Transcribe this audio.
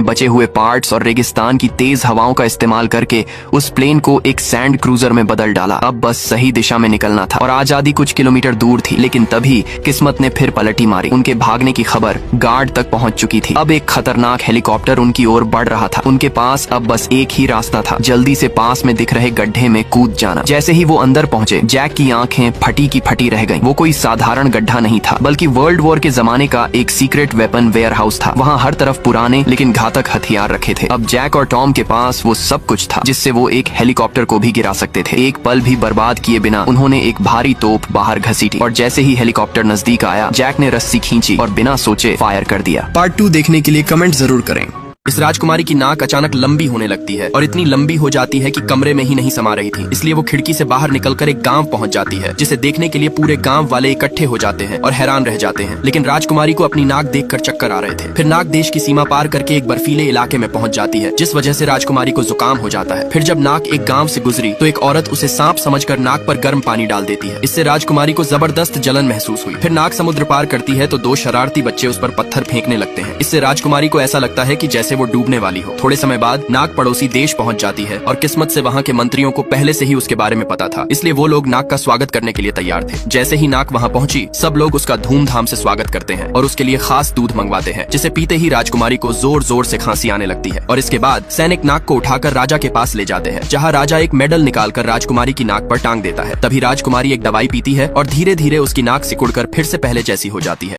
बचे हुए पार्ट्स और रेगिस्तान की तेज हवाओं का इस्तेमाल करके उस प्लेन को एक सैंड क्रूजर में बदल डाला। अब बस सही दिशा में निकलना था और आजादी कुछ किलोमीटर दूर थी। लेकिन तभी किस्मत ने फिर पलटी मारी। उनके भागने की खबर गार्ड तक पहुंच चुकी थी। अब एक खतरनाक हेलीकॉप्टर उनकी ओर बढ़ रहा था। उनके पास अब बस एक ही रास्ता था, जल्दी से पास में दिख रहे गड्ढे में कूद जाना। जैसे ही वो अंदर पहुंचे, जैक की आंखें फटी की फटी रह गईं। वो कोई साधारण गड्ढा नहीं था, बल्कि वर्ल्ड वॉर के जमाने का एक सीक्रेट वेपन वेयर हाउस था। वहाँ हर तरफ पुराने लेकिन घातक हथियार रखे थे। अब जैक और टॉम के पास वो सब कुछ था जिससे वो एक हेलीकॉप्टर को भी गिरा सकते थे। एक पल भी बर्बाद किए बिना उन्होंने एक भारी तोप बाहर घसीटी और जैसे ही हेलीकॉप्टर नजदीक आया, जैक ने रस्सी खींची और बिना सोचे फायर कर दिया। पार्ट 2 देखने के लिए कमेंट जरूर करें। इस राजकुमारी की नाक अचानक लंबी होने लगती है और इतनी लंबी हो जाती है कि कमरे में ही नहीं समा रही थी। इसलिए वो खिड़की से बाहर निकलकर एक गांव पहुंच जाती है, जिसे देखने के लिए पूरे गांव वाले इकट्ठे हो जाते हैं और हैरान रह जाते हैं। लेकिन राजकुमारी को अपनी नाक देखकर चक्कर आ रहे थे। फिर नाक देश की सीमा पार करके एक बर्फीले इलाके में पहुंच जाती है, जिस वजह से राजकुमारी को जुकाम हो जाता है। फिर जब नाक एक गाँव से गुजरी तो एक औरत उसे सांप समझकर नाक पर गर्म पानी डाल देती है। इससे राजकुमारी को जबरदस्त जलन महसूस हुई। फिर नाक समुद्र पार करती है तो दो शरारती बच्चे उस पर पत्थर फेंकने लगते हैं। इससे राजकुमारी को ऐसा लगता है कि जैसे वो डूबने वाली हो। थोड़े समय बाद नाक पड़ोसी देश पहुंच जाती है और किस्मत से वहां के मंत्रियों को पहले से ही उसके बारे में पता था, इसलिए वो लोग नाक का स्वागत करने के लिए तैयार थे। जैसे ही नाक वहां पहुंची, सब लोग उसका धूमधाम से स्वागत करते हैं और उसके लिए खास दूध मंगवाते हैं, जिसे पीते ही राजकुमारी को जोर जोर से खांसी आने लगती है। और इसके बाद सैनिक नाक को उठाकर राजा के पास ले जाते हैं, जहाँ राजा एक मेडल निकालकर राजकुमारी की नाक पर टांग देता है। तभी राजकुमारी एक दवाई पीती है और धीरे धीरे उसकी नाक सिकुड़कर फिर से पहले जैसी हो जाती है।